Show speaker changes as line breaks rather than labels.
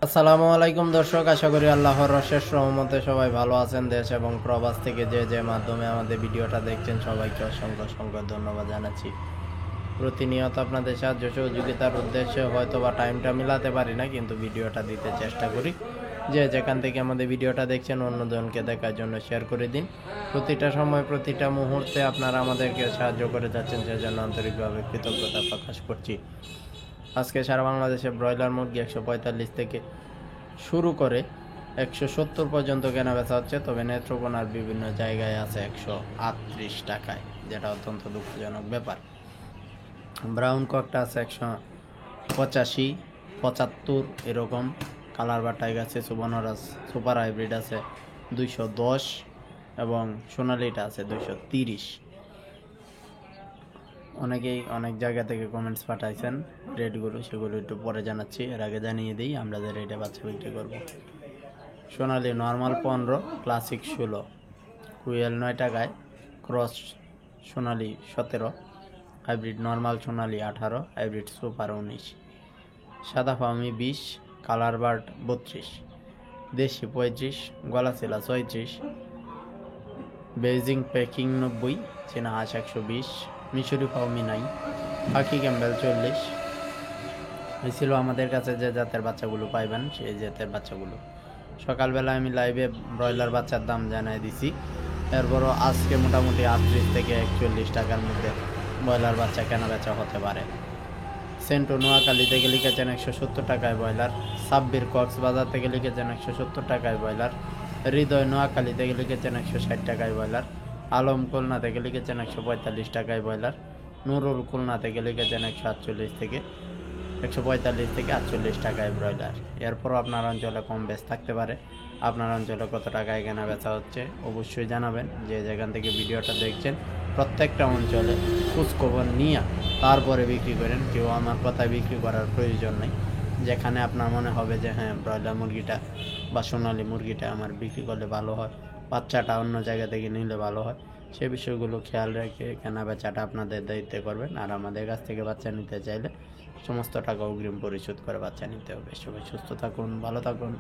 আসসালামু আলাইকুম দর্শক, আশা করি আল্লাহর অশেষ রহমতে সবাই ভালো আছেন। দেশ এবং প্রবাস থেকে যে মাধ্যমে আমাদের ভিডিওটা দেখছেন সবাইকে অসংখ্য অসংখ্য ধন্যবাদ জানাচ্ছি। প্রতিনিয়ত আপনাদের সাহায্য সহযোগিতার উদ্দেশ্যে হয়তো বা টাইমটা মিলাতে পারি না, কিন্তু ভিডিওটা দিতে চেষ্টা করি। যেখান থেকে আমাদের ভিডিওটা দেখছেন অন্যজনকে দেখার জন্য শেয়ার করে দিন। প্রতিটা সময় প্রতিটা মুহূর্তে আপনারা আমাদেরকে সাহায্য করে যাচ্ছেন, সেজন্য আন্তরিকভাবে কৃতজ্ঞতা প্রকাশ করছি। আজকে সারা বাংলাদেশে ব্রয়লার মুরগি 145 থেকে শুরু করে 170 পর্যন্ত কেনা বেচা হচ্ছে, তবে নেত্রকোনার বিভিন্ন জায়গায় আছে 138 টাকায়, যেটা অত্যন্ত দুঃখজনক ব্যাপার। ব্রাউন ককটা আছে 185, 75 এরকম। কালার বা টাইগার আছে, সুবর্ণরাজ সুপার হাইব্রিড আছে 210 এবং সোনালিটা আছে 230। অনেকেই অনেক জায়গা থেকে কমেন্টস পাঠাইছেন রেটগুলো, সেগুলো একটু পরে জানাচ্ছি। এর আগে জানিয়ে দিই আমরা যে রেটে বাচ্চা বিক্রি করব। সোনালি নর্মাল 15, ক্লাসিক 16, কুয়েল 9 টাকায়, ক্রস সোনালি 17, হাইব্রিড নর্মাল সোনালি 18, হাইব্রিড সুপার 19, সাদা ফার্মি 20, কালার বার্ড 32, দেশি 35, গলাচিলা 36, বেজিং পেকিং 90, চীনা হাঁস 120, মিশরি ফাউমি নাই, পাখি ক্যাম্বেল 40। এই ছিল আমাদের কাছে যে জাতের বাচ্চাগুলো পাইবেন, সেই জাতের বাচ্চাগুলো। সকালবেলা আমি লাইভে ব্রয়লার বাচ্চার দাম জানাই দিছি। এরপরও আজকে মোটামুটি 38 থেকে 41 টাকার মধ্যে ব্রয়লার বাচ্চা কেনা বেচা হতে পারে। সেন্টো নোয়াখালী থেকে লিখেছেন 170 টাকায় ব্রয়লার। সাব্বির কক্সবাজার থেকে লিখেছেন 170 টাকায় ব্রয়লার। হৃদয় নোয়াখালী থেকে লিখেছেন 160 টাকায় ব্রয়লার। আলম খুলনা থেকে লিখেছেন 145 টাকায় ব্রয়লার। নুরুল খুলনা থেকে লিখেছেন 148 থেকে 48 টাকায় ব্রয়লার। এরপরও আপনার অঞ্চলে কম বেশ থাকতে পারে। আপনার অঞ্চলে কত টাকায় কেনা বেচা হচ্ছে অবশ্যই জানাবেন। যেখান থেকে ভিডিওটা দেখছেন প্রত্যেকটা অঞ্চলে খোঁজখবর নিয়ে তারপরে বিক্রি করেন। কেউ আমার কথায় বিক্রি করার প্রয়োজন নেই। যেখানে আপনার মনে হবে যে হ্যাঁ, ব্রয়লার মুরগিটা বা সোনালী মুরগিটা আমার বিক্রি করলে ভালো হয়, বাচ্চাটা অন্য জায়গা থেকে নিলে ভালো হয়, সে বিষয়গুলো খেয়াল রেখে কেনা বেচাটা আপনাদের দায়িত্বে করবেন। আর আমাদের কাছ থেকে বাচ্চা নিতে চাইলে সমস্ত টাকা অগ্রিম পরিশোধ করে বাচ্চা নিতে হবে। সবাই সুস্থ থাকুন, ভালো থাকুন।